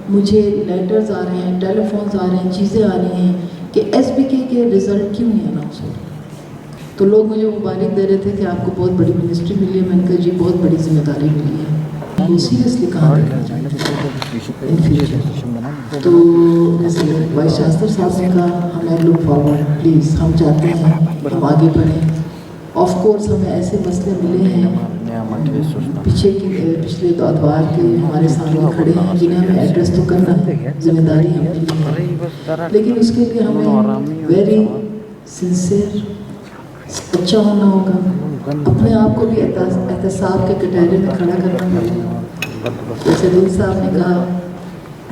مجھے لیٹرز آ رہے ہیں، ٹیلی فونز آ رہے ہیں، چیزیں آ رہی ہیں کہ ایس بی کے رزلٹ کیوں نہیں اناؤنس ہو رہے. تو لوگ مجھے مبارک دے رہے تھے کہ آپ کو بہت بڑی منسٹری ملی ہے. میں نے کہا جی بہت بڑی ذمہ داری ملی ہے، وہ سیریسلی کہاں ان فیوچر. تو جیسے وائس چانسلر صاحب نے کہا ہمیں لک فارورڈ پلیز، ہم چاہتے ہیں ہم آگے بڑھیں. آف کورس ہمیں ایسے مسئلے ملے ہیں پچھلے ادوار کے ہمارے سامنے کھڑے ہیں جنہیں ہمیں ایڈریس تو کرنا ہے، ذمہ داری ہمیں ہے، لیکن اس کے لیے ہمیں ویری سنسیئر اچھا ہونا ہوگا، اپنے آپ کو بھی احتساب کے کٹہرے میں کھڑا کرنا ہوگا. جیسے دل صاحب نے کہا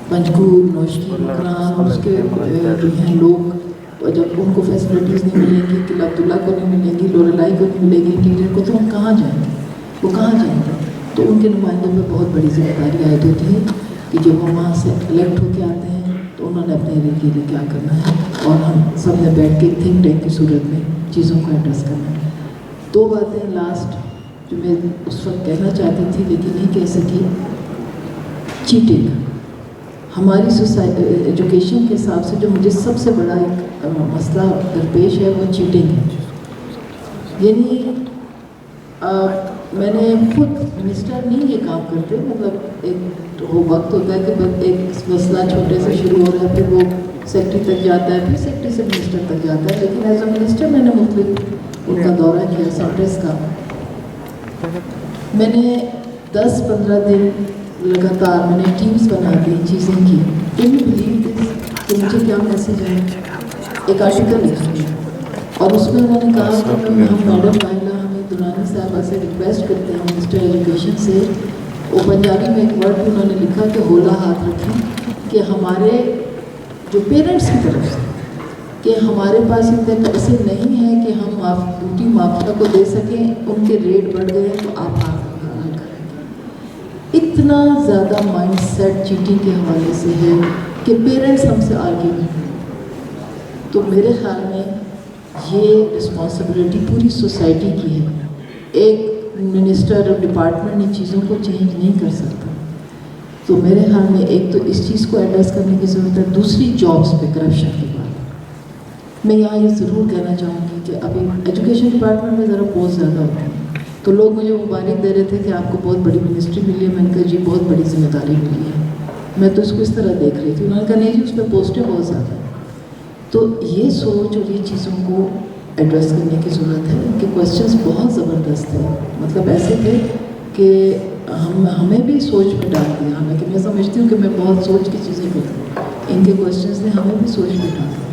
پنجگور، نوشکی، مکران اور اس کے جو ہیں لوگ، جب ان کو فیسلٹیز نہیں ملیں گی، قلعہ عبداللہ کو نہیں ملیں گی، لوریلائی کو نہیں ملے گی، انٹیریئر کو، تو ہم کہاں جائیں گے؟ وہ کہاں جائیں گے؟ تو ان کے نمائندوں میں بہت بڑی ذمہ داری عائد ہوتی ہے کہ جب وہ وہاں سے الیکٹ ہو کے آتے ہیں تو انہوں نے اپنے ایریا کے لیے کیا کرنا ہے، اور ہم سب نے بیٹھ کے تھنک ٹینک کی صورت میں چیزوں کو ایڈریس کرنا ہے. 2 باتیں لاسٹ جو میں اس وقت کہنا چاہتی تھی لیکن نہیں کہہ سکی. چیٹنگ ہماری ایجوکیشن کے حساب سے جو مجھے سب سے بڑا ایک مسئلہ درپیش ہے وہ چیٹنگ ہے. یعنی میں نے خود منسٹر نہیں یہ کام کرتے، مطلب ایک وقت ہوتا ہے کہ ایک مسئلہ چھوٹے سے شروع ہو رہا ہے، پھر وہ سیکٹری تک جاتا ہے، پھر سیکٹری سے منسٹر تک جاتا ہے. لیکن ایز اے منسٹر میں نے مختلف ان کا دورہ کیا سینٹرز کا. میں نے 10-15 دن لگاتار میں نے ٹیمز بنا دی چیزیں کی. کین یو بلیو دس کہ مجھے کیا میسیج ہے؟ ایک آرٹیکل لکھا گیا اور اس میں انہوں نے کہا کہ ہم میڈم لائلہ حمید درانی صاحبہ سے ریکویسٹ کرتے ہیں منسٹر ایجوکیشن سے. وہ پنجابی میں ایک ورڈ انہوں نے لکھا کہ ہولا ہاتھ رکھیں کہ ہمارے جو پیرنٹس کی طرف سے کہ ہمارے پاس اتنے پیسے نہیں ہیں کہ ہم ڈیوٹی مافیا کو دے سکیں، ان کے ریٹ بڑھ گئے ہیں تو آپ ہاتھ حل کریں. اتنا زیادہ مائنڈ سیٹ چیٹنگ کے حوالے سے ہے کہ پیرنٹس ہم سے آگے نہیں. تو میرے خیال میں یہ رسپانسبلٹی پوری سوسائٹی کی ہے. ایک منسٹر اور ڈپارٹمنٹ ان چیزوں کو چینج نہیں کر سکتا. تو میرے خیال میں ایک تو اس چیز کو ایڈریس کرنے کی ضرورت ہے. دوسری جابس پہ کرپشن کی بات میں یہاں یہ ضرور کہنا چاہوں گی کہ ابھی ایجوکیشن ڈپارٹمنٹ میں ذرا بہت زیادہ ہوتا ہے. تو لوگ مجھے مبارک دے رہے تھے کہ آپ کو بہت بڑی منسٹری ملی ہے. میں نے کہا جی بہت بڑی ذمہ داری ملی ہے. میں تو اس کو اس طرح دیکھ رہی تھی. انہوں نے کہا نہیں جی اس میں پوسٹیں بہت زیادہ ہیں. تو یہ سوچ اور یہ چیزوں کو ایڈریس کرنے کی ضرورت ہے. ان کے کویشچنس بہت زبردست ہیں، مطلب ایسے تھے کہ ہمیں بھی سوچ میں ڈال دیا. حالانکہ میں سمجھتی ہوں کہ میں بہت سوچ کی چیزیں کرتی ہوں، ان کے کویشچنس نے ہمیں بھی سوچ میں ڈال دیا.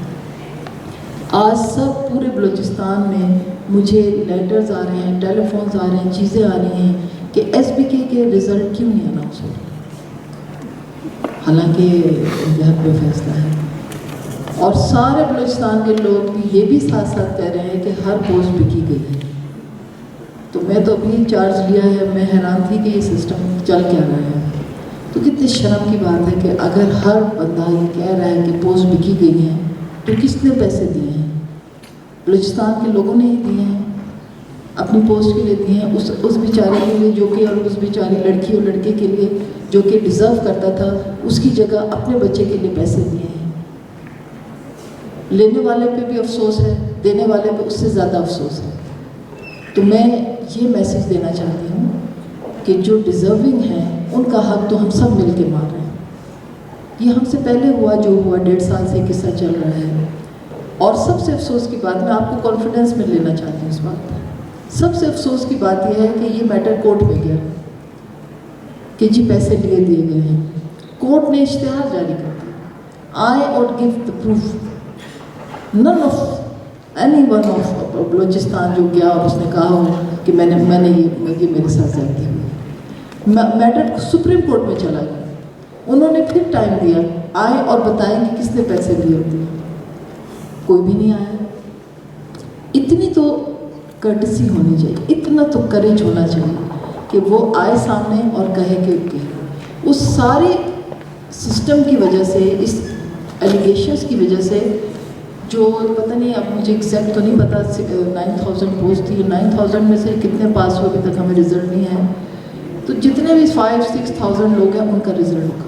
آج سب پورے بلوچستان میں مجھے لیٹرز آ رہے ہیں، ٹیلی فونز آ رہے ہیں، چیزیں آ رہی ہیں کہ ایس بی کے رزلٹ کیوں نہیں اناؤنس ہو رہے. حالانکہ انتہائی پہ فیصلہ ہے اور سارے بلوچستان کے لوگ بھی یہ بھی ساتھ ساتھ کہہ رہے ہیں کہ ہر پوسٹ بکی گئی ہے. تو میں تو ابھی چارج لیا ہے، میں حیران تھی کہ یہ سسٹم چل کیا رہا ہے. تو کتنی شرم کی بات ہے کہ اگر ہر بندہ یہ کہہ رہا ہے کہ پوسٹ بکی گئی ہیں تو کس نے پیسے دیے ہیں؟ بلوچستان کے لوگوں نے ہی دیے ہیں، اپنی پوسٹ کے لیے دیے ہیں. اس بیچارے کے لیے جو کہ، اور اس بیچاری لڑکی اور لڑکے کے لیے جو کہ ڈیزرو کرتا تھا، اس کی جگہ اپنے بچے کے لیے پیسے دیے ہیں. لینے والے پہ بھی افسوس ہے، دینے والے پہ اس سے زیادہ افسوس ہے. تو میں یہ میسیج دینا چاہتی ہوں کہ جو ڈیزرونگ ہیں ان کا حق تو ہم سب مل کے مار رہے ہیں. یہ ہم سے پہلے ہوا جو ہوا، 1.5 سال سے قصہ چل رہا ہے. اور سب سے افسوس کی بات، میں آپ کو کانفیڈنس میں لینا چاہتی ہوں اس بات پر، سب سے افسوس کی بات یہ ہے کہ یہ میٹر کورٹ میں گیا کہ جی پیسے دیے گئے ہیں. کورٹ نے اشتہار جاری کر دیا، آئی اور give the proof. none of anyone of Balochistan جو گیا اور اس نے کہا ہو کہ میں نے یہ میرے ساتھ زیادتی ہوئی. میٹر سپریم کورٹ میں چلا گیا. انہوں نے پھر ٹائم دیا، آئے اور بتائیں کہ کس نے پیسے دیے ہوتے ہیں. کوئی بھی نہیں آیا. اتنی تو کرٹسی ہونی چاہیے، اتنا تو کریج ہونا چاہیے کہ وہ آئے سامنے اور کہے کہ اس سارے سسٹم کی وجہ سے، اس ایلیگیشنس کی وجہ سے، جو پتہ نہیں، اب مجھے ایگزیکٹ تو نہیں پتا، 9000 پوسٹ تھی، 9000 میں سے کتنے پاس ہوئے ابھی تک ہمیں رزلٹ نہیں ہے. تو جتنے بھی 5-6 ہزار لوگ ہیں ان کا رزلٹ ہوگا.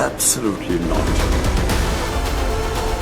Absolutely not.